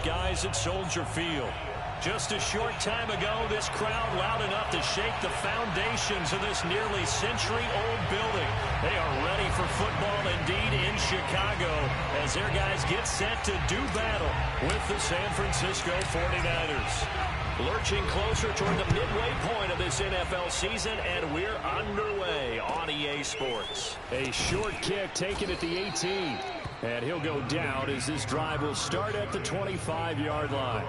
skies at Soldier Field. Just a short time ago, this crowd loud enough to shake the foundations of this nearly century-old building. They are ready for football indeed in Chicago as their guys get set to do battle with the San Francisco 49ers. Lurching closer toward the midway point of this NFL season, and we're underway on EA Sports. A short kick taken at the 18, and he'll go down as this drive will start at the 25-yard line.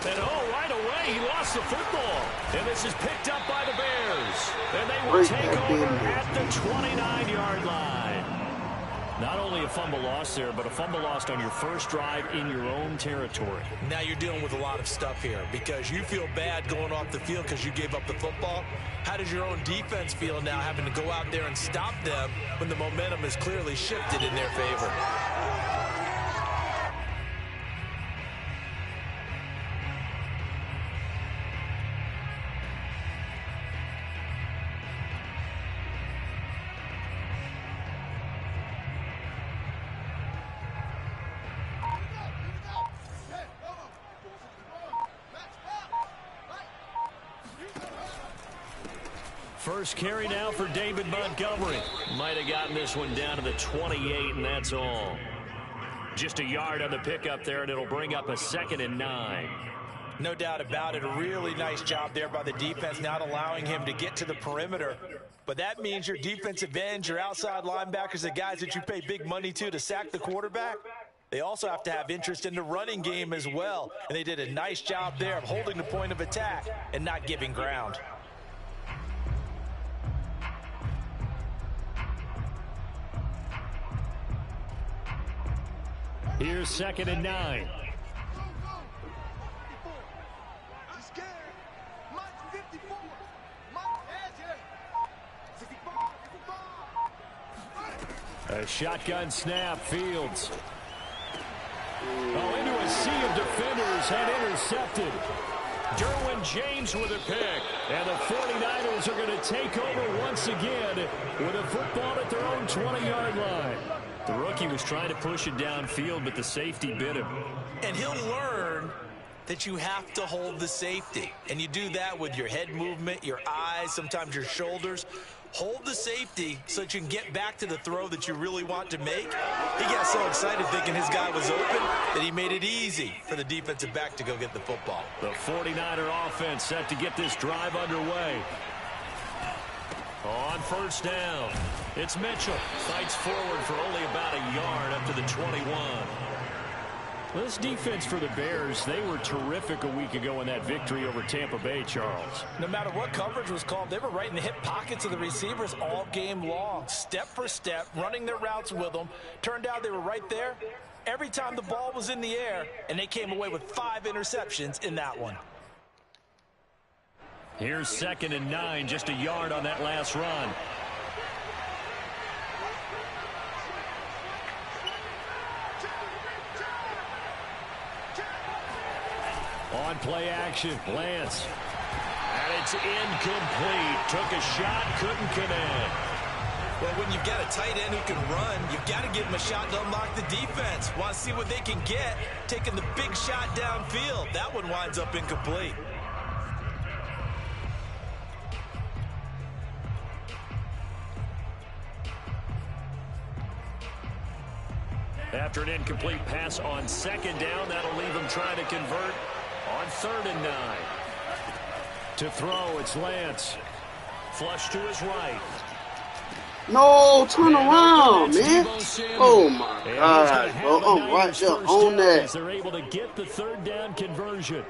And right away, he lost the football. And this is picked up by the Bears. And they will take over at the 29-yard line. Not only a fumble loss there, but a fumble lost on your first drive in your own territory. Now you're dealing with a lot of stuff here because you feel bad going off the field because you gave up the football. How does your own defense feel now having to go out there and stop them when the momentum is clearly shifted in their favor? First carry now for David Montgomery. Might have gotten this one down to the 28, and that's all. Just a yard on the pickup there, and it'll bring up a 2nd and 9. No doubt about it. A really nice job there by the defense, not allowing him to get to the perimeter. But that means your defensive ends, your outside linebackers, the guys that you pay big money to sack the quarterback, they also have to have interest in the running game as well. And they did a nice job there of holding the point of attack and not giving ground. Here's 2nd and 9. A shotgun snap, Fields. Oh, into a sea of defenders and intercepted. Derwin James with a pick. And the 49ers are going to take over once again with a football at their own 20-yard line. The rookie was trying to push it downfield, but the safety bit him. And he'll learn that you have to hold the safety. And you do that with your head movement, your eyes, sometimes your shoulders. Hold the safety so that you can get back to the throw that you really want to make. He got so excited thinking his guy was open that he made it easy for the defensive back to go get the football. The 49er offense set to get this drive underway. On first down, it's Mitchell. Fights forward for only about a yard up to the 21. This defense for the Bears, they were terrific a week ago in that victory over Tampa Bay, Charles. No matter what coverage was called, they were right in the hip pockets of the receivers all game long. Step for step, running their routes with them. Turned out they were right there every time the ball was in the air, and they came away with 5 interceptions in that one. Here's 2nd and 9, just a yard on that last run. On play action, Lance. And it's incomplete. Took a shot, couldn't connect. Well, when you've got a tight end who can run, you've got to give him a shot to unlock the defense. Want to see what they can get, taking the big shot downfield. That one winds up incomplete. After an incomplete pass on 2nd down, that'll leave him trying to convert on 3rd and 9. To throw, it's Lance. Flush to his right. No, turn around, man. Oh, my God, bro. I'm right there on that. They're able to get the 3rd down conversion.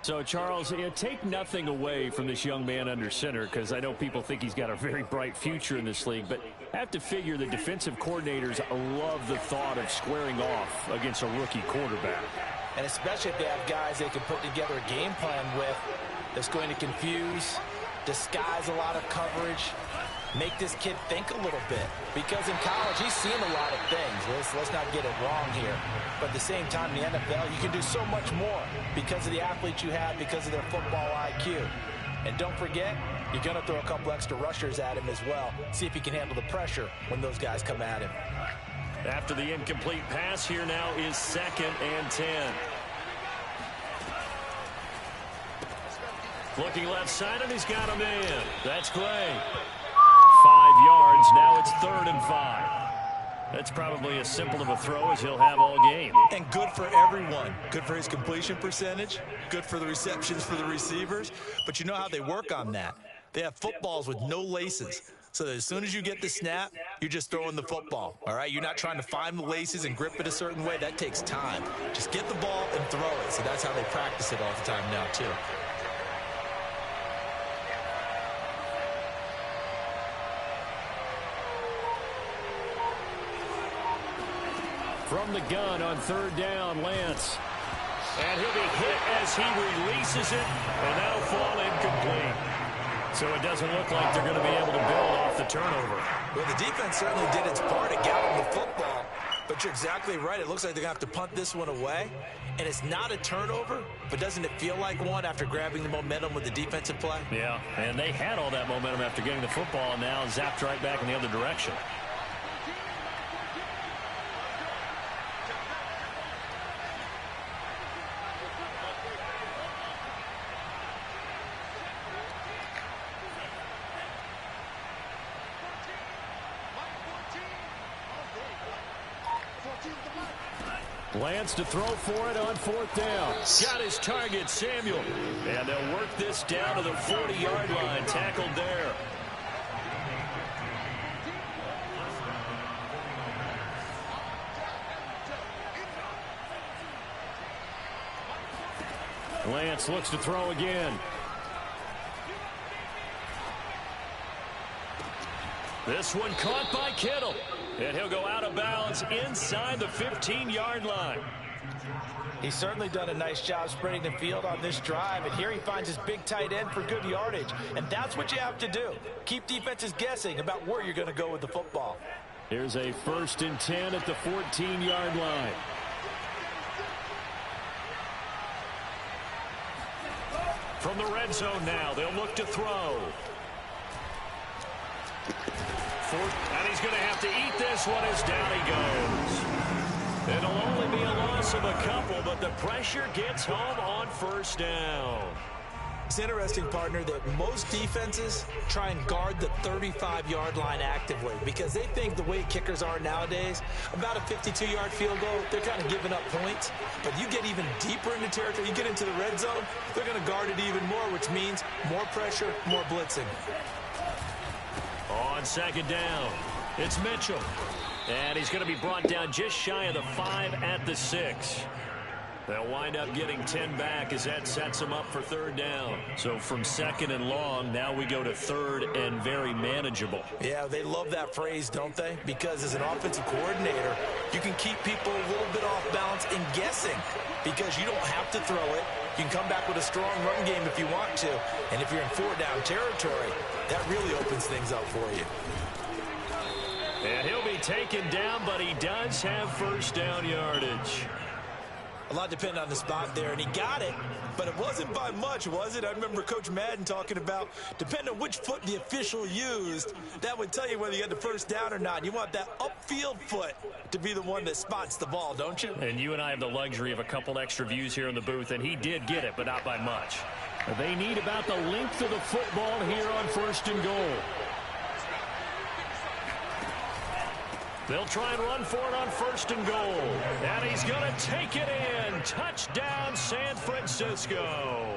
So, Charles, take nothing away from this young man under center, because I know people think he's got a very bright future in this league, but I have to figure the defensive coordinators love the thought of squaring off against a rookie quarterback. And especially if they have guys they can put together a game plan with that's going to confuse, disguise a lot of coverage, make this kid think a little bit. Because in college, he's seen a lot of things. Let's not get it wrong here. But at the same time, in the NFL, you can do so much more because of the athletes you have, because of their football IQ. And don't forget, you're going to throw a couple extra rushers at him as well. See if he can handle the pressure when those guys come at him. After the incomplete pass, here now is 2nd and 10. Looking left side, and he's got him in. That's great. 5 yards. Now it's 3rd and 5. That's probably as simple of a throw as he'll have all game. And good for everyone. Good for his completion percentage. Good for the receptions for the receivers. But you know how they work on that. They have footballs with no laces. So that as soon as you get the snap, you're just throwing the football. All right? You're not trying to find the laces and grip it a certain way. That takes time. Just get the ball and throw it. So that's how they practice it all the time now, too. From the gun on 3rd down, Lance. And he'll be hit as he releases it, and that'll fall incomplete. So it doesn't look like they're going to be able to build off the turnover. Well, the defense certainly did its part at getting the football, but you're exactly right. It looks like they're going to have to punt this one away, and it's not a turnover, but doesn't it feel like one after grabbing the momentum with the defensive play? Yeah, and they had all that momentum after getting the football, and now zapped right back in the other direction. Lance to throw for it on 4th down. Got his target, Samuel. And they'll work this down to the 40-yard line. Tackled there. Lance looks to throw again. This one caught by Kittle. And he'll go out of bounds inside the 15-yard line. He's certainly done a nice job spreading the field on this drive. And here he finds his big tight end for good yardage. And that's what you have to do. Keep defenses guessing about where you're going to go with the football. Here's a 1st and 10 at the 14-yard line. From the red zone now, they'll look to throw. And he's going to have to eat this one as down he goes. It'll only be a loss of a couple, but the pressure gets home on 1st down. It's interesting, partner, that most defenses try and guard the 35-yard line actively because they think the way kickers are nowadays, about a 52-yard field goal, they're kind of giving up points. But you get even deeper into territory, you get into the red zone, they're going to guard it even more, which means more pressure, more blitzing. On 2nd down, it's Mitchell. And he's going to be brought down just shy of the 5 at the 6. They'll wind up getting 10 back as that sets them up for 3rd down. So from 2nd and long, now we go to 3rd and very manageable. Yeah, they love that phrase, don't they? Because as an offensive coordinator, you can keep people a little bit off balance and guessing because you don't have to throw it. You can come back with a strong run game if you want to. And if you're in 4-down territory, that really opens things up for you. And he'll be taken down, but he does have 1st down yardage. A lot depended on the spot there, and he got it, but it wasn't by much, was it? I remember Coach Madden talking about, depending on which foot the official used, that would tell you whether you had the 1st down or not. You want that upfield foot to be the one that spots the ball, don't you? And you and I have the luxury of a couple extra views here in the booth, and he did get it, but not by much. They need about the length of the football here on 1st and goal. They'll try and run for it on 1st and goal. And he's going to take it in. Touchdown, San Francisco.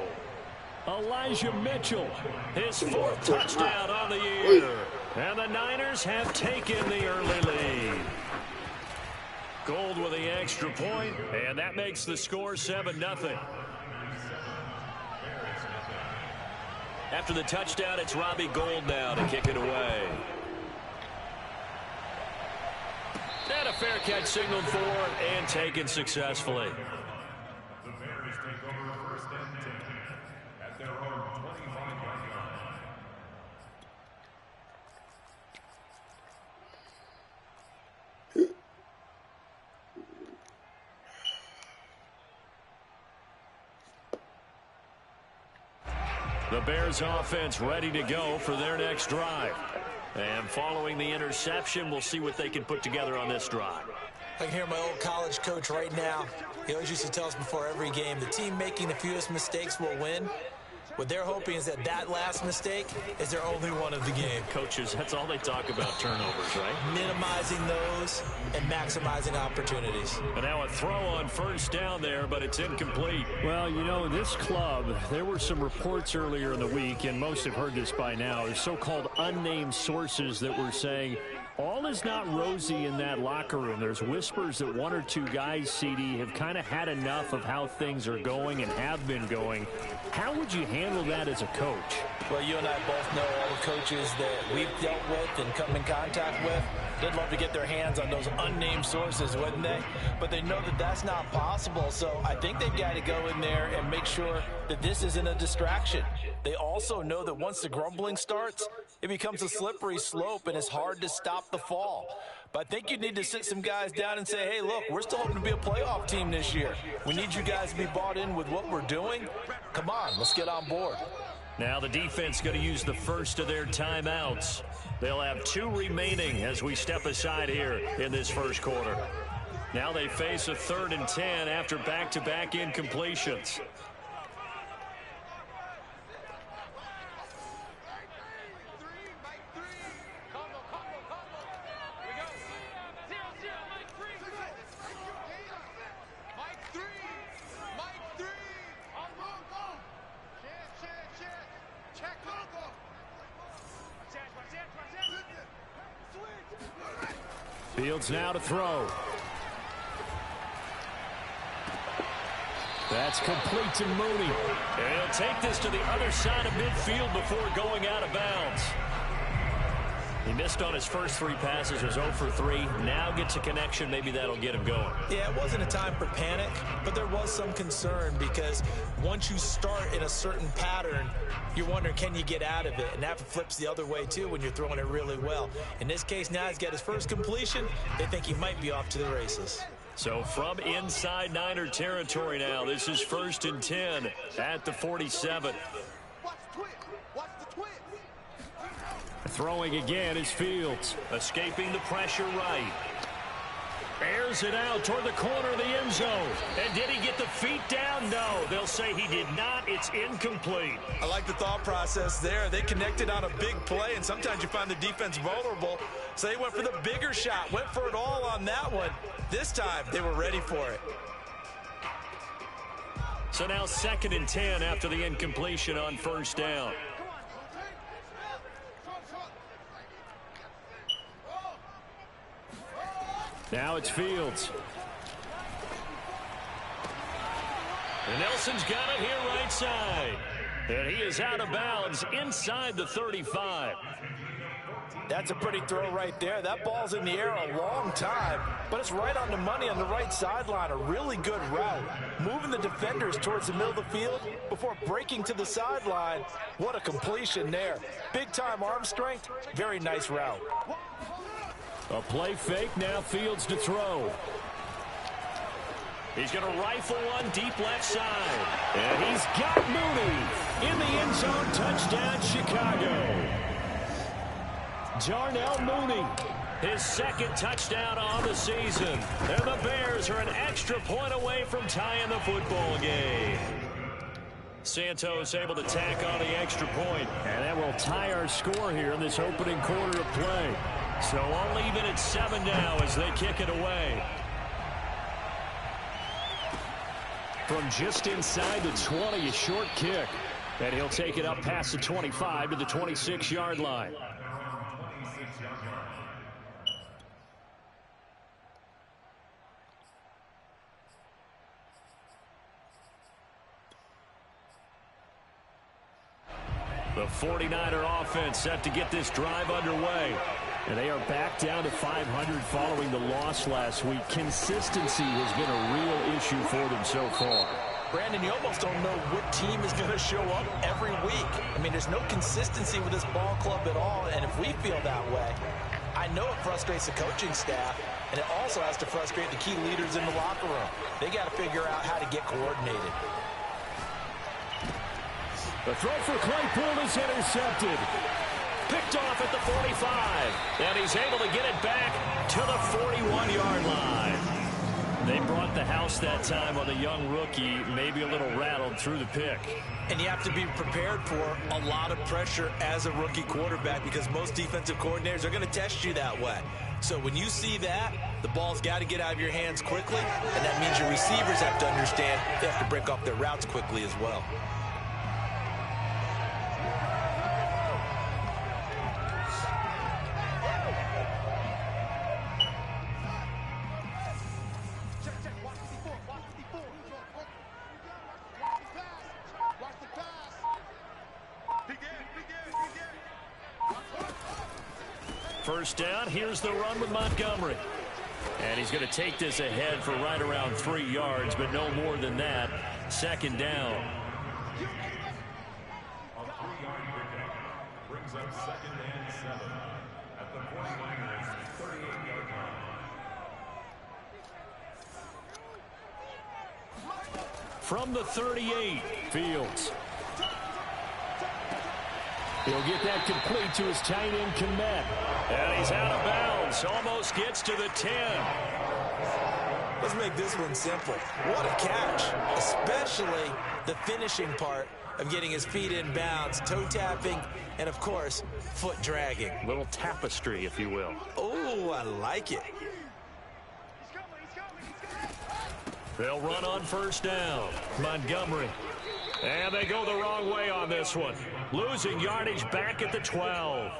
Elijah Mitchell, his 4th touchdown on the year. And the Niners have taken the early lead. Gold with the extra point, and that makes the score 7-0. After the touchdown, it's Robbie Gould now to kick it away. And a fair catch signaled for and taken successfully. The Bears take over first and 10 at their own 25-yard line. The Bears offense ready to go for their next drive. And following the interception, we'll see what they can put together on this drive. I can hear my old college coach right now. He always used to tell us before every game, the team making the fewest mistakes will win. What they're hoping is that that last mistake is their only one of the game. Coaches, that's all they talk about, turnovers, right? Minimizing those and maximizing opportunities. And now a throw on first down there, but it's incomplete. Well, you know, this club, there were some reports earlier in the week, and most have heard this by now, is so-called unnamed sources that were saying all is not rosy in that locker room. There's whispers that one or two guys, CD, have kind of had enough of how things are going and have been going. How would you handle that as a coach? Well, you and I both know all the coaches that we've dealt with and come in contact with. They'd love to get their hands on those unnamed sources, wouldn't they? But they know that that's not possible, so I think they've got to go in there and make sure that this isn't a distraction. They also know that once the grumbling starts, it becomes a slippery slope and it's hard to stop the fall. But I think you need to sit some guys down and say, hey, look, we're still hoping to be a playoff team this year. We need you guys to be bought in with what we're doing. Come on, let's get on board. Now the defense going to use the first of their timeouts. They'll have 2 remaining as we step aside here in this first quarter. Now they face a 3rd and 10 after back-to-back incompletions. Fields now to throw. That's complete to Mooney. And he'll take this to the other side of midfield before going out of bounds. He missed on his first 3 passes, was 0 for 3. Now gets a connection. Maybe that'll get him going. Yeah, it wasn't a time for panic, but there was some concern because once you start in a certain pattern, you're wondering, can you get out of it? And that flips the other way, too, when you're throwing it really well. In this case, now he's got his first completion. They think he might be off to the races. So from inside Niner territory now, this is 1st and 10 at the 47. Throwing again is Fields. Escaping the pressure right. Airs it out toward the corner of the end zone. And did he get the feet down? No. They'll say he did not. It's incomplete. I like the thought process there. They connected on a big play, and sometimes you find the defense vulnerable. So they went for the bigger shot, went for it all on that one. This time, they were ready for it. So now 2nd and 10 after the incompletion on first down. Now it's Fields. And Nelson's got it here right side. And he is out of bounds inside the 35. That's a pretty throw right there. That ball's in the air a long time, but it's right on the money on the right sideline. A really good route. Moving the defenders towards the middle of the field before breaking to the sideline. What a completion there. Big-time arm strength. Very nice route. A play fake, now Fields to throw. He's going to rifle one deep left side. And he's got Mooney in the end zone. Touchdown, Chicago. Darnell Mooney. His 2nd touchdown on the season. And the Bears are an extra point away from tying the football game. Santos able to tack on the extra point. And that will tie our score here in this opening quarter of play. So all even at 7 now as they kick it away. From just inside the 20, a short kick. And he'll take it up past the 25 to the 26-yard line. The 49er offense set to get this drive underway. And they are back down to 500 following the loss last week. Consistency has been a real issue for them so far. Brandon, you almost don't know what team is going to show up every week. I mean, there's no consistency with this ball club at all, and if we feel that way, I know it frustrates the coaching staff, and it also has to frustrate the key leaders in the locker room. They got to figure out how to get coordinated. The throw for Claypool is intercepted. Picked off at the 45, and he's able to get it back to the 41-yard line. They brought the house that time on the young rookie, maybe a little rattled through the pick. And you have to be prepared for a lot of pressure as a rookie quarterback because most defensive coordinators are going to test you that way. So when you see that, the ball's got to get out of your hands quickly, and that means your receivers have to understand they have to break off their routes quickly as well. First down, here's the run with Montgomery. And he's going to take this ahead for right around 3 yards, but no more than that. Second down. A 3-yard pickup brings up 2nd and 7 at the 49ers' 38-yard line. From the 38, Fields. He'll get that complete to his tight end, Komet. And he's out of bounds. Almost gets to the 10. Let's make this one simple. What a catch, especially the finishing part of getting his feet in bounds, toe tapping, and, of course, foot dragging. Little tapestry, if you will. Oh, I like it. They'll run on first down. Montgomery. And they go the wrong way on this one. Losing yardage back at the 12.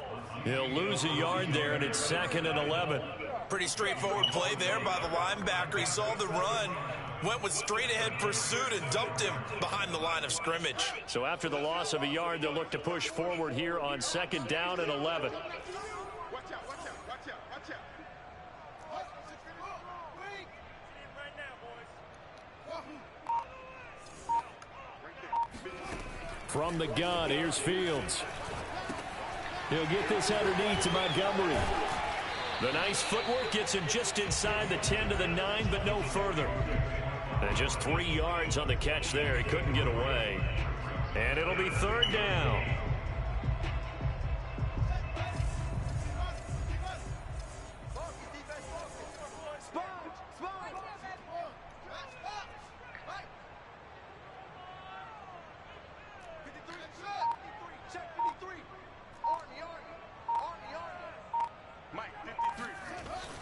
He'll lose a yard there, and it's 2nd and 11. Pretty straightforward play there by the linebacker. He saw the run, went with straight-ahead pursuit, and dumped him behind the line of scrimmage. So after the loss of a yard, they'll look to push forward here on 2nd down and 11. From the gun, here's Fields. He'll get this underneath to Montgomery. The nice footwork gets him just inside the 10 to the 9, but no further. And just 3 yards on the catch there. He couldn't get away. And it'll be 3rd down.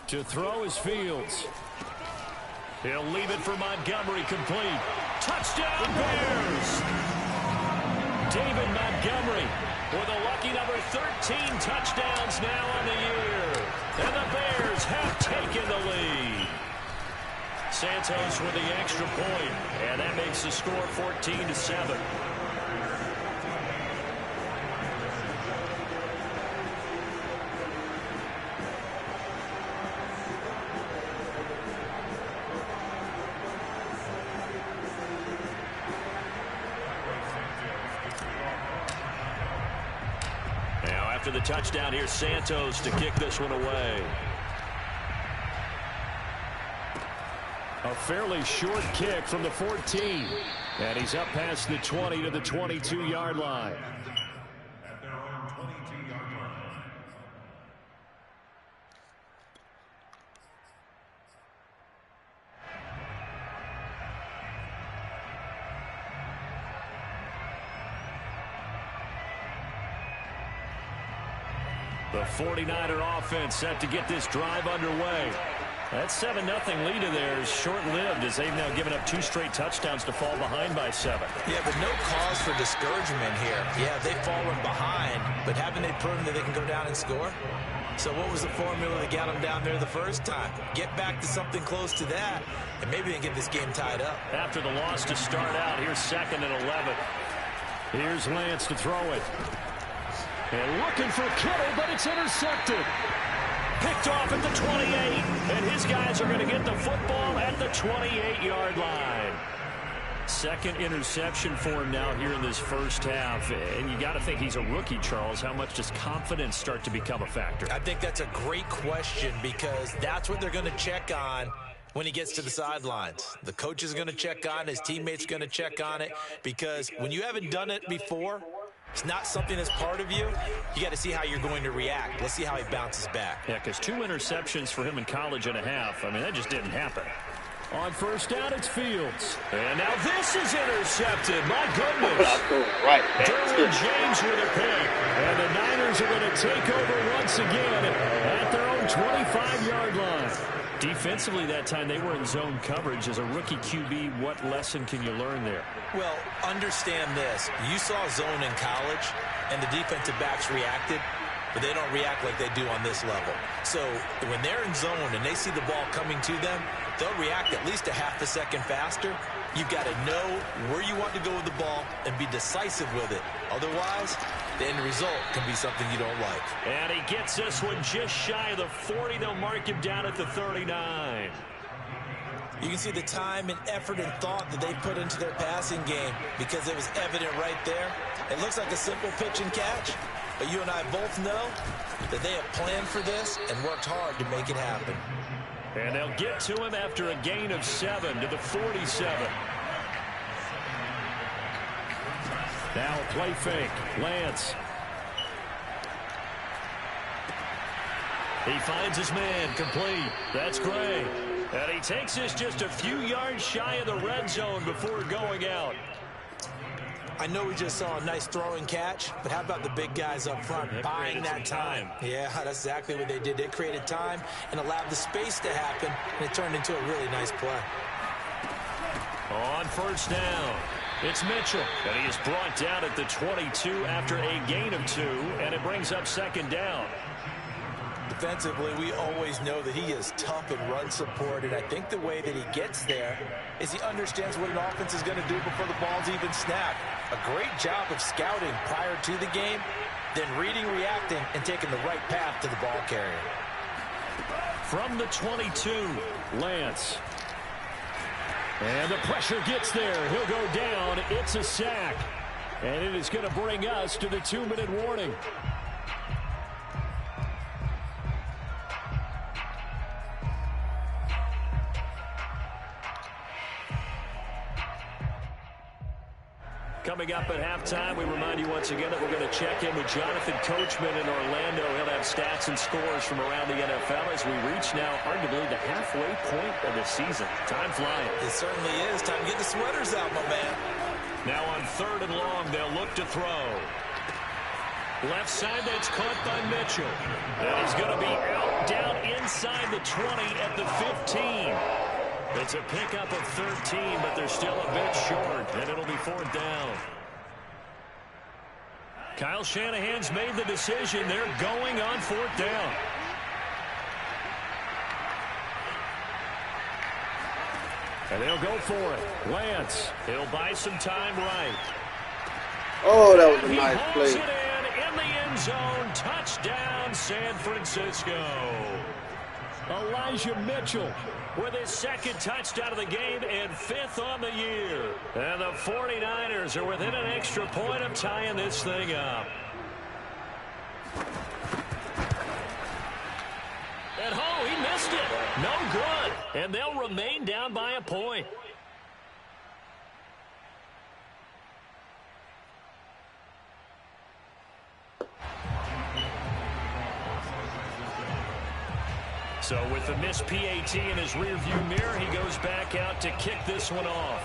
To throw is Fields. He'll leave it for Montgomery, complete. Touchdown, Bears! David Montgomery with a lucky number 13 touchdowns now on the year. And the Bears have taken the lead. Santos with the extra point, and that makes the score 14-7. After the touchdown, here's Santos to kick this one away. A fairly short kick from the 14. And he's up past the 20 to the 22-yard line. At their own 22-yard line. The 49er offense set to get this drive underway. That 7-0 lead of theirs short-lived as they've now given up 2 straight touchdowns to fall behind by 7. Yeah, but no cause for discouragement here. Yeah, they've fallen behind, but haven't they proven that they can go down and score? So what was the formula that got them down there the first time? Get back to something close to that, and maybe they can get this game tied up. After the loss to start out, here's 2nd and 11. Here's Lance to throw it. And looking for Kittle, but it's intercepted. Picked off at the 28. And his guys are going to get the football at the 28-yard line. Second interception for him now here in this first half. And you got to think he's a rookie, Charles. How much does confidence start to become a factor? I think that's a great question because that's what they're going to check on when he gets to the sidelines. The coach is going to check on it. His teammates going to check on it because when you haven't done it before, it's not something that's part of you. You got to see how you're going to react. Let's see how he bounces back. Yeah, because 2 interceptions for him in college and a half. I mean, that just didn't happen. On first down, it's Fields. And now this is intercepted. My goodness. Right. Derwin James with a pick. And the Niners are going to take over once again at their own 25-yard line. Defensively that time, they were in zone coverage. As a rookie QB, what lesson can you learn there? Well, understand this. You saw zone in college, and the defensive backs reacted, but they don't react like they do on this level. So when they're in zone and they see the ball coming to them, they'll react at least a half a second faster. You've got to know where you want to go with the ball and be decisive with it. Otherwise, the end result can be something you don't like. And he gets this one just shy of the 40. They'll mark him down at the 39. You can see the time and effort and thought that they put into their passing game because it was evident right there. It looks like a simple pitch and catch, but you and I both know that they have planned for this and worked hard to make it happen. And they'll get to him after a gain of 7 to the 47. Now a play fake. Lance. He finds his man complete. That's Gray. And he takes this just a few yards shy of the red zone before going out. I know we just saw a nice throwing catch, but how about the big guys up front buying that time? Yeah, that's exactly what they did. They created time and allowed the space to happen, and it turned into a really nice play. On first down, it's Mitchell. And he is brought down at the 22 after a gain of 2, and it brings up second down. Defensively, we always know that he is tough in run support, and I think the way that he gets there is he understands what an offense is going to do before the ball's even snapped. A great job of scouting prior to the game, then reading, reacting, and taking the right path to the ball carrier. From the 22, Lance. And the pressure gets there. He'll go down. It's a sack. And it is going to bring us to the 2-minute warning. Coming up at halftime, we remind you once again that we're going to check in with Jonathan Coachman in Orlando. He'll have stats and scores from around the NFL as we reach now arguably the halfway point of the season. Time flying. It certainly is. Time to get the sweaters out, my man. Now on 3rd and long, they'll look to throw. Left side, that's caught by Mitchell. And he's going to be out down inside the 20 at the 15. It's a pickup of 13, but they're still a bit short, and it'll be 4th down. Kyle Shanahan's made the decision. They're going on 4th down. And they'll go for it. Lance, he'll buy some time right. Oh, that was a nice He play. pulls it in the end zone. Touchdown, San Francisco. Elijah Mitchell with his 2nd touchdown of the game and 5th on the year. And the 49ers are within an extra point of tying this thing up. And he missed it. No good. And they'll remain down by a point. So with the missed PAT in his rearview mirror, he goes back out to kick this one off.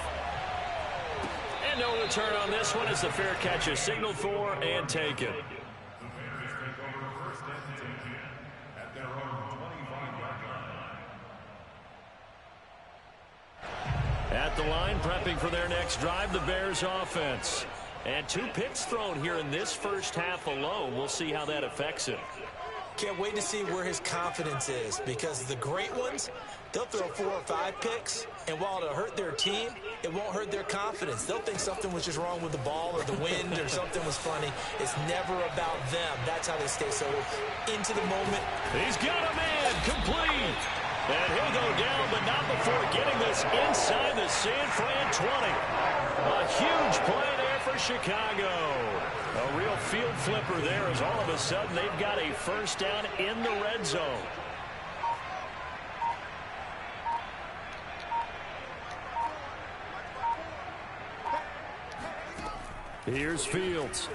And no return on this one as the fair catch is signaled for and taken. The Bears take over 1st and 10 at their own 25-yard line. At the line, prepping for their next drive, the Bears offense. And 2 picks thrown here in this first half alone. We'll see how that affects him. Can't wait to see where his confidence is because the great ones, they'll throw 4 or 5 picks, and while it'll hurt their team, it won't hurt their confidence. They'll think something was just wrong with the ball or the wind or something was funny. It's never about them. That's how they stay so into the moment. He's got a man complete. And he'll go down, but not before getting this inside the San Fran 20. A huge play there for Chicago. A real field flipper there as all of a sudden they've got a first down in the red zone. Here's Fields.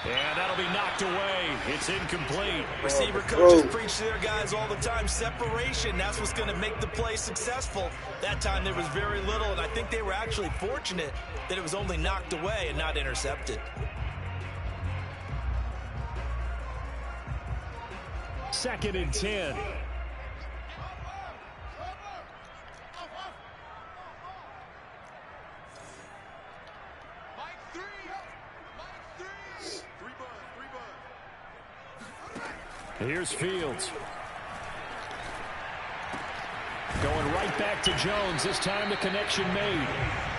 And that'll be knocked away. It's incomplete. Receiver coaches preach to their guys all the time. Separation, that's what's going to make the play successful. That time there was very little, and I think they were actually fortunate that it was only knocked away and not intercepted. Second and 10. Here's Fields. Going right back to Jones. This time the connection made.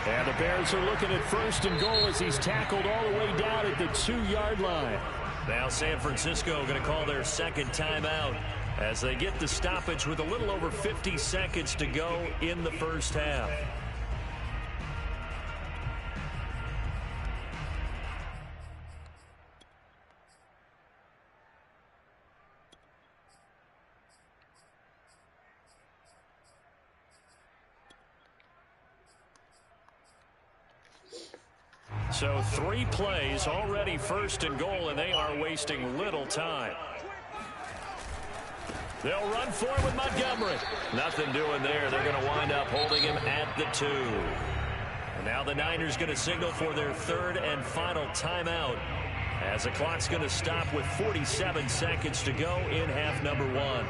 And the Bears are looking at first and goal as he's tackled all the way down at the 2-yard line. Now San Francisco going to call their second timeout as they get the stoppage with a little over 50 seconds to go in the first half. So 3 plays already first and goal, and they are wasting little time. They'll run for it with Montgomery. Nothing doing there. They're going to wind up holding him at the 2. And now the Niners going to signal for their third and final timeout as the clock's going to stop with 47 seconds to go in half number 1.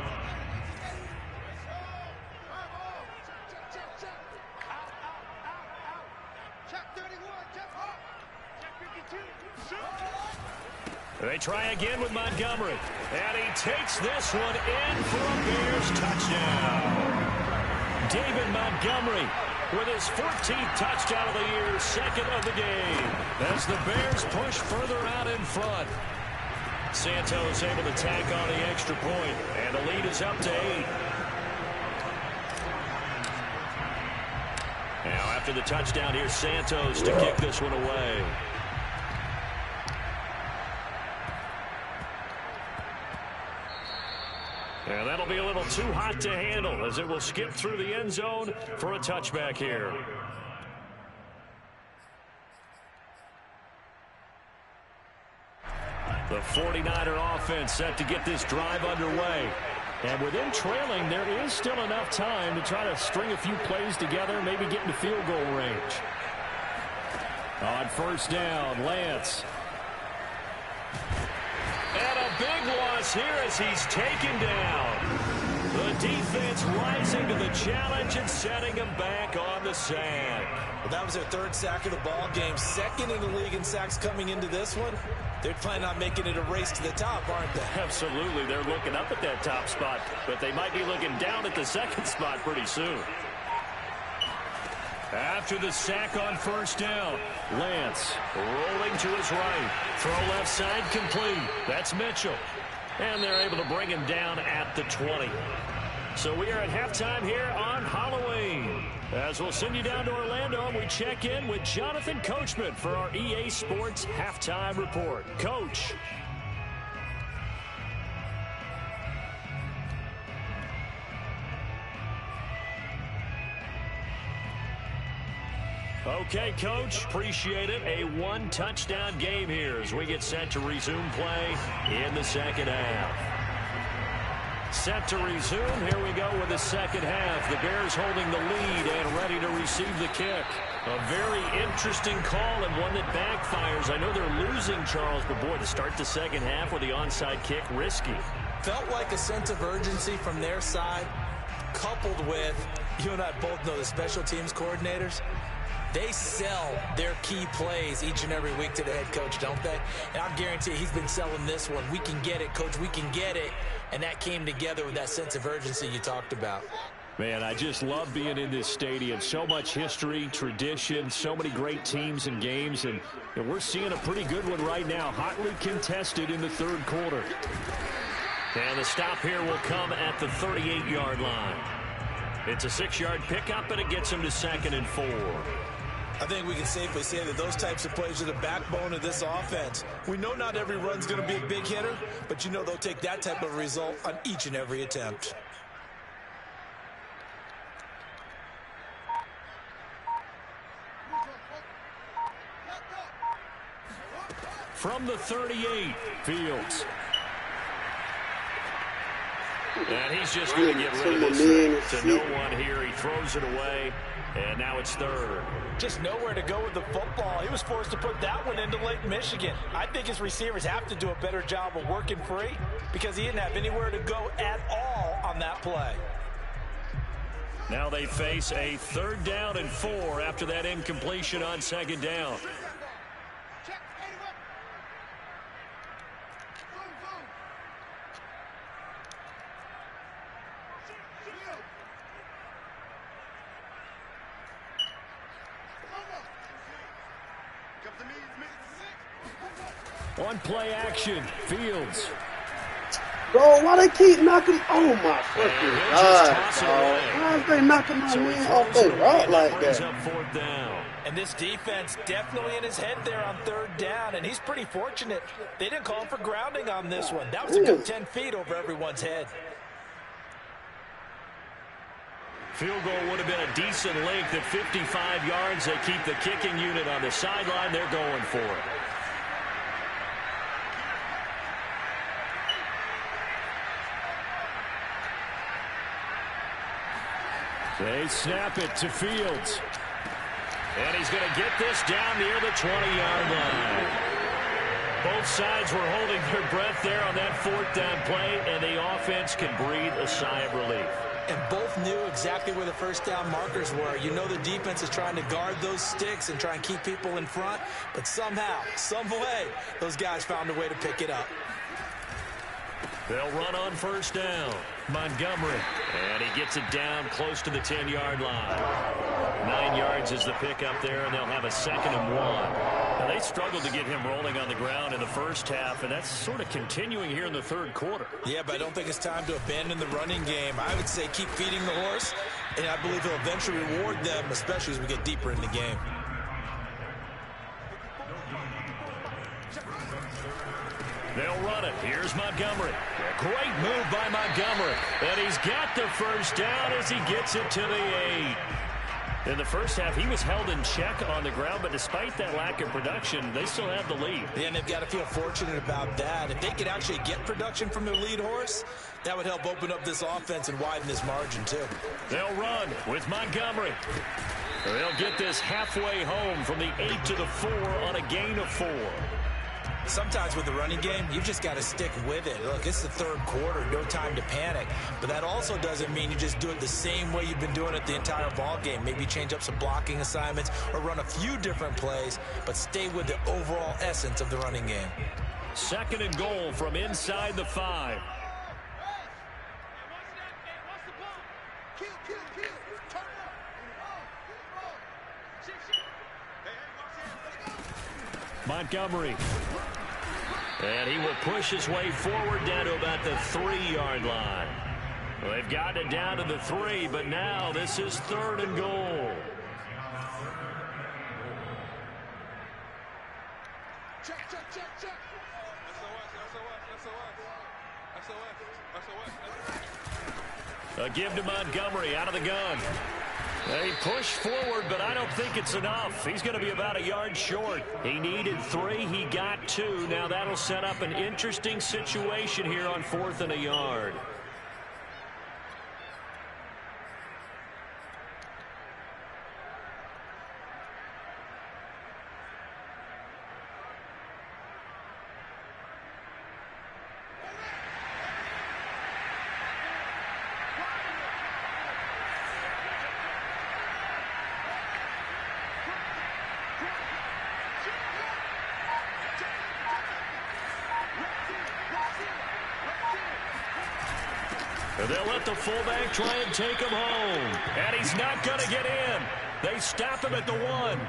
They try again with Montgomery. And he takes this one in for a Bears touchdown. David Montgomery with his 14th touchdown of the year, second of the game. As the Bears push further out in front. Santos able to tack on the extra point. And the lead is up to 8. Now after the touchdown, here's Santos to kick this one away. And that'll be a little too hot to handle as it will skip through the end zone for a touchback here. The 49er offense set to get this drive underway. And with them trailing, there is still enough time to try to string a few plays together, maybe get into field goal range. On first down, Lance. And a big loss here as he's taken down. The defense rising to the challenge and setting him back on the sack. Well, that was their 3rd sack of the ball game. 2nd in the league in sacks coming into this one. They're planning on making it a race to the top, aren't they? Absolutely. They're looking up at that top spot, but they might be looking down at the 2nd spot pretty soon. After the sack on first down, Lance rolling to his right. Throw left side complete. That's Mitchell. And they're able to bring him down at the 20. So we are at halftime here on Halloween. As we'll send you down to Orlando, and we check in with Jonathan Coachman for our EA Sports Halftime Report. Coach. Okay, Coach, appreciate it. A 1-touchdown game here as we get set to resume play in the second half. Set to resume. Here we go with the second half. The Bears holding the lead and ready to receive the kick. A very interesting call and one that backfires. I know they're losing, Charles, but boy, to start the second half with the onside kick, risky. Felt like a sense of urgency from their side, coupled with, you and I both know the special teams coordinators. They sell their key plays each and every week to the head coach, don't they? And I guarantee he's been selling this one. We can get it, coach. We can get it. And that came together with that sense of urgency you talked about. Man, I just love being in this stadium. So much history, tradition, so many great teams and games, and we're seeing a pretty good one right now, hotly contested in the third quarter. And the stop here will come at the 38-yard line. It's a 6-yard pickup, and it gets him to 2nd and 4. I think we can safely say that those types of plays are the backbone of this offense. We know not every run's going to be a big hitter, but you know they'll take that type of result on each and every attempt. From the 38, Fields. And he's just going to get rid of this to no one here. He throws it away, and now it's 3rd. Just nowhere to go with the football. He was forced to put that one into Lake Michigan. I think his receivers have to do a better job of working free because he didn't have anywhere to go at all on that play. Now they face a 3rd down and 4 after that incompletion on 2nd down. On play action, Fields. Bro, why they keep knocking? Oh my fucking God, dog. Why is they knocking my man off their route like that? Up 4th down. And this defense definitely in his head there on 3rd down, and he's pretty fortunate. They didn't call him for grounding on this one. That was a good 10 feet over everyone's head. Field goal would have been a decent length at 55 yards. They keep the kicking unit on the sideline. They're going for it. They snap it to Fields. And he's going to get this down near the 20-yard line. Both sides were holding their breath there on that 4th down play, and the offense can breathe a sigh of relief. And both knew exactly where the 1st down markers were. You know the defense is trying to guard those sticks and try and keep people in front, but somehow, some way, those guys found a way to pick it up. They'll run on 1st down. Montgomery. And he gets it down close to the 10-yard line. 9 yards is the pickup there, and they'll have a 2nd and 1. Now, they struggled to get him rolling on the ground in the first half, and that's sort of continuing here in the 3rd quarter. Yeah, but I don't think it's time to abandon the running game. I would say keep feeding the horse, and I believe he'll eventually reward them, especially as we get deeper in the game. They'll run it. Here's Montgomery. A great move by Montgomery. And he's got the 1st down as he gets it to the 8. In the first half, he was held in check on the ground, but despite that lack of production, they still have the lead. Yeah, and they've got to feel fortunate about that. If they could actually get production from their lead horse, that would help open up this offense and widen this margin, too. They'll run with Montgomery. They'll get this halfway home from the 8 to the 4 on a gain of 4. Sometimes with the running game, you've just got to stick with it. Look, it's the 3rd quarter, no time to panic. But that also doesn't mean you just do it the same way you've been doing it the entire ball game. Maybe change up some blocking assignments or run a few different plays, but stay with the overall essence of the running game. 2nd and goal from inside the 5. Montgomery. And he will push his way forward down to about the 3-yard line. Well, they've gotten it down to the 3, but now this is 3rd and goal. A give to Montgomery out of the gun. They push forward, but I don't think it's enough. He's going to be about a yard short. He needed 3. He got 2. Now that'll set up an interesting situation here on 4th and a yard. And they'll let the fullback try and take him home. And he's not going to get in. They stop him at the 1.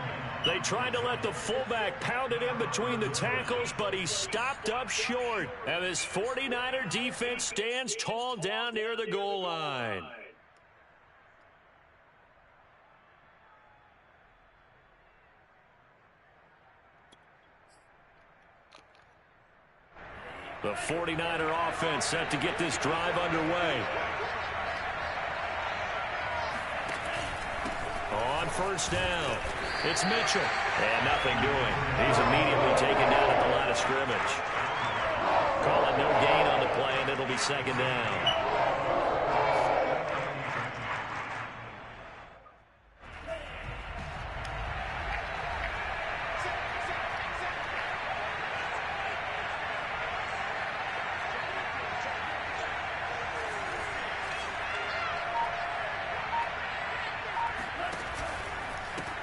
They tried to let the fullback pound it in between the tackles, but he stopped up short. And this 49er defense stands tall down near the goal line. The 49er offense set to get this drive underway. On first down, it's Mitchell. And nothing doing. He's immediately taken down at the line of scrimmage. Call it no gain on the play, and it'll be second down.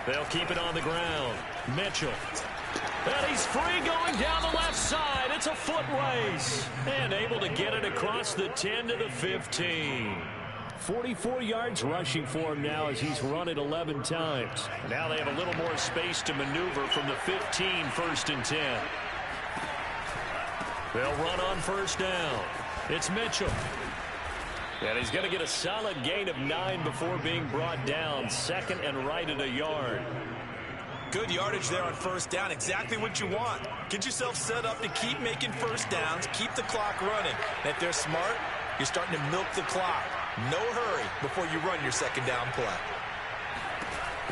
They'll keep it on the ground. Mitchell. And he's free going down the left side. It's a foot race. And able to get it across the 10 to the 15. 44 yards rushing for him now as he's run it 11 times. Now they have a little more space to maneuver from the 15, 1st and 10. They'll run on first down. It's Mitchell. And he's going to get a solid gain of 9 before being brought down. Second and right at a yard. Good yardage there on first down. Exactly what you want. Get yourself set up to keep making first downs. Keep the clock running. And if they're smart, you're starting to milk the clock. No hurry before you run your second down play.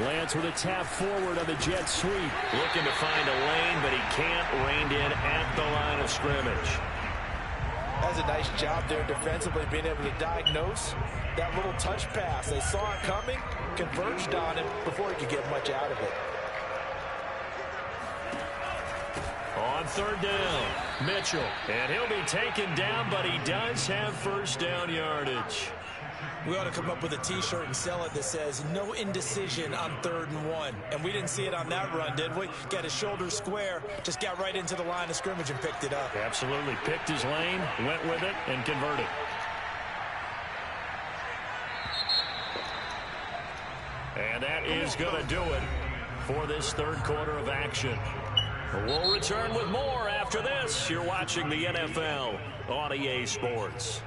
Lance with a tap forward on the jet sweep. Looking to find a lane, but he can't. Reined in at the line of scrimmage. That's a nice job there defensively, being able to diagnose that little touch pass. They saw it coming, converged on him before he could get much out of it. On third down, Mitchell. And he'll be taken down, but he does have first down yardage. We ought to come up with a T-shirt and sell it that says, no indecision on 3rd and 1. And we didn't see it on that run, did we? Got his shoulder square, just got right into the line of scrimmage and picked it up. Absolutely. Picked his lane, went with it, and converted. And that is going to do it for this third quarter of action. We'll return with more after this. You're watching the NFL on EA Sports.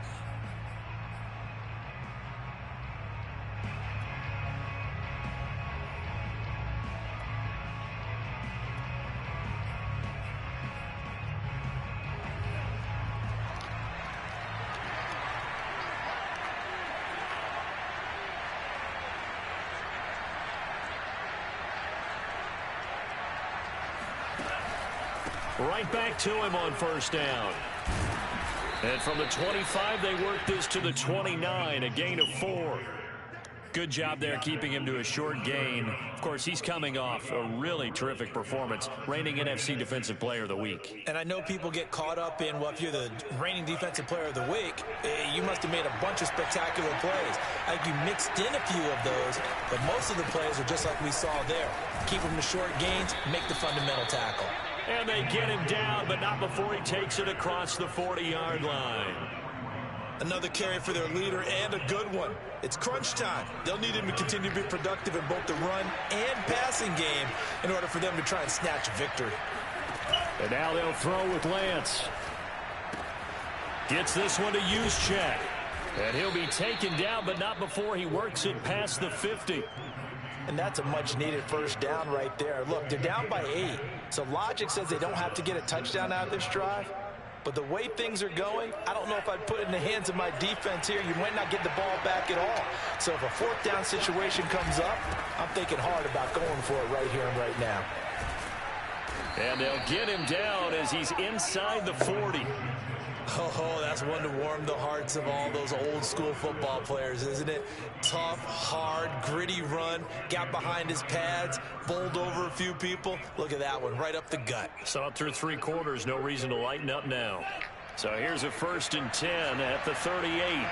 Right back to him on first down. And from the 25, they work this to the 29, a gain of 4. Good job there keeping him to a short gain. Of course, he's coming off a really terrific performance, reigning NFC Defensive Player of the Week. And I know people get caught up in, well, if you're the reigning Defensive Player of the Week, you must have made a bunch of spectacular plays. I think you mixed in a few of those, but most of the plays are just like we saw there. Keep them to short gains, make the fundamental tackle. And they get him down, but not before he takes it across the 40-yard line. Another carry for their leader, and a good one. It's crunch time. They'll need him to continue to be productive in both the run and passing game in order for them to try and snatch a victory. And now they'll throw with Lance. Gets this one to Juszczyk. And he'll be taken down, but not before he works it past the 50. And that's a much-needed first down right there. Look, they're down by 8. So logic says they don't have to get a touchdown out of this drive. But the way things are going, I don't know if I'd put it in the hands of my defense here. You might not get the ball back at all. So if a fourth down situation comes up, I'm thinking hard about going for it right here and right now. And they'll get him down as he's inside the 40. Oh, that's one to warm the hearts of all those old school football players, isn't it? Tough, hard, gritty run, got behind his pads, bowled over a few people. Look at that one, right up the gut. Saw it through 3 quarters, no reason to lighten up now. So here's a 1st and 10 at the 38.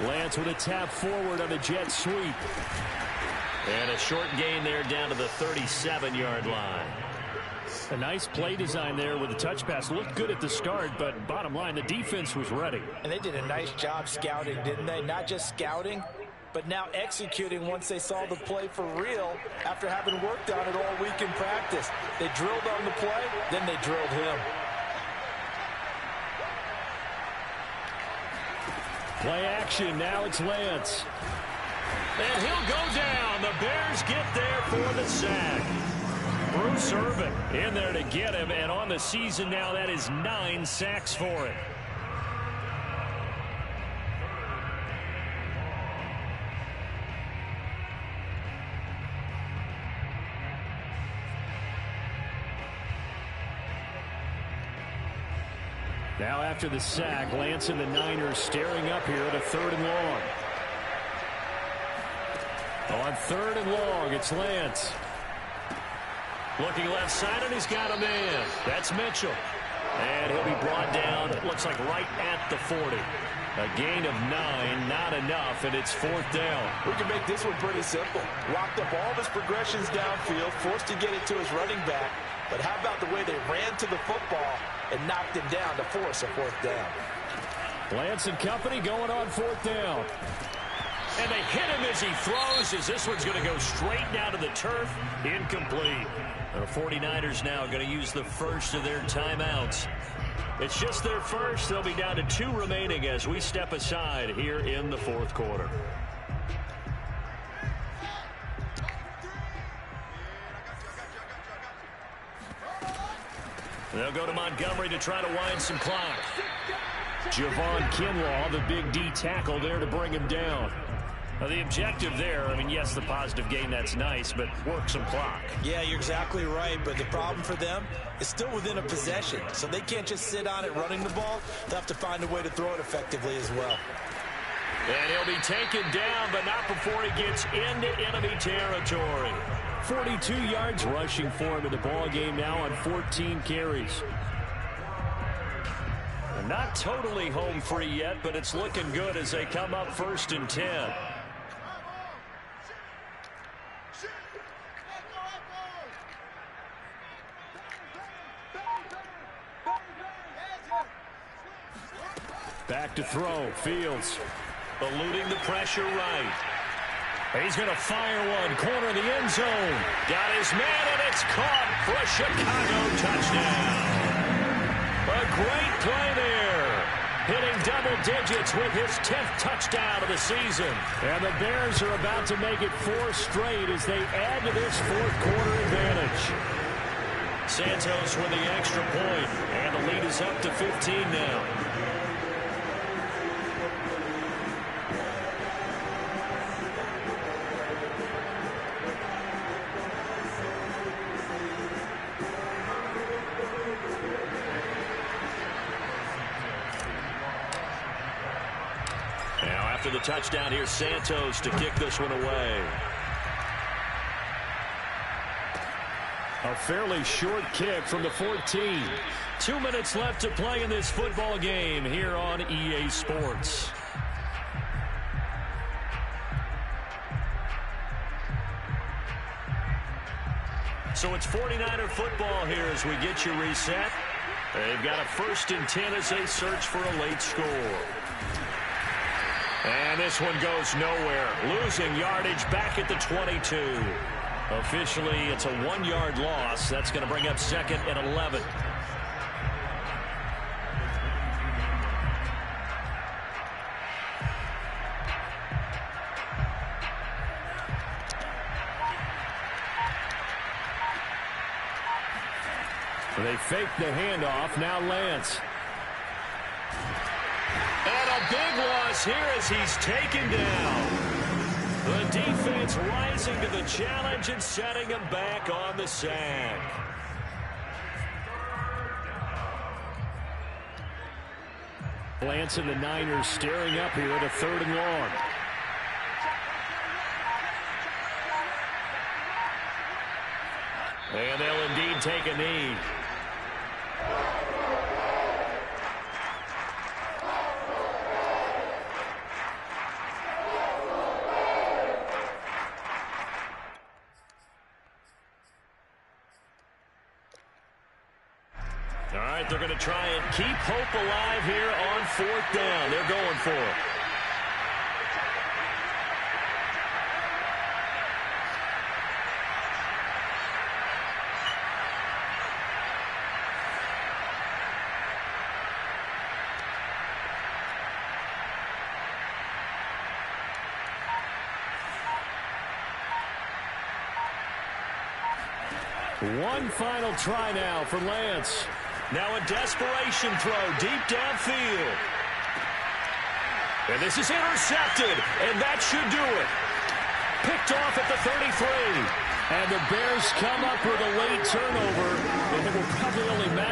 Lance with a tap forward on the jet sweep. And a short gain there down to the 37-yard line. A nice play design there with the touch pass. Looked good at the start, but bottom line, the defense was ready. And they did a nice job scouting, didn't they? Not just scouting, but now executing once they saw the play for real after having worked on it all week in practice. They drilled on the play, then they drilled him. Play action, now it's Lance. And he'll go down. The Bears get there for the sack. Bruce Irvin in there to get him, and on the season now, that is 9 sacks for him. Now after the sack, Lance and the Niners staring up here at a 3rd and long. On 3rd and long, it's Lance. Looking left side, and he's got a man. That's Mitchell. And he'll be brought down, it looks like right at the 40. A gain of 9, not enough, and it's 4th down. We can make this one pretty simple. Locked up all of his progressions downfield, forced to get it to his running back. But how about the way they ran to the football and knocked him down to force a 4th down? Lance and company going on 4th down. And they hit him as he throws, as this one's going to go straight down to the turf. Incomplete. The 49ers now going to use the first of their timeouts. It's just their first. They'll be down to 2 remaining as we step aside here in the 4th quarter. They'll go to Montgomery to try to wind some clock. Javon Kinlaw, the big D tackle there to bring him down. Now the objective there, I mean, yes, the positive gain, that's nice, but work some clock. Yeah, you're exactly right, but the problem for them is still within a possession, so they can't just sit on it running the ball. They'll have to find a way to throw it effectively as well. And he'll be taken down, but not before he gets into enemy territory. 42 yards rushing for him in the ball game now on 14 carries. Not totally home free yet, but it's looking good as they come up 1st and 10. Back to throw. Fields eluding the pressure right. He's going to fire one. Corner of the end zone. Got his man, and it's caught for a Chicago touchdown. A great play there. Hitting double digits with his 10th touchdown of the season. And the Bears are about to make it 4 straight as they add to this 4th quarter advantage. Santos with the extra point, and the lead is up to 15 now. After the touchdown, here's Santos to kick this one away. A fairly short kick from the 14. 2 minutes left to play in this football game here on EA Sports. So it's 49er football here as we get you reset. They've got a 1st and 10 as they search for a late score. And this one goes nowhere. Losing yardage back at the 22. Officially, it's a 1-yard loss. That's going to bring up 2nd and 11. They fake the handoff. Now Lance. And a big loss here as he's taken down. The defense rising to the challenge and setting him back on the sack. Lance and the Niners staring up here at a 3rd and long. And they'll indeed take a knee. it. They're going to try and keep hope alive here on 4th down. They're going for it. One final try now for Lance. Now a desperation throw deep downfield. And this is intercepted, and that should do it. Picked off at the 33. And the Bears come up with a late turnover, and it will probably only matter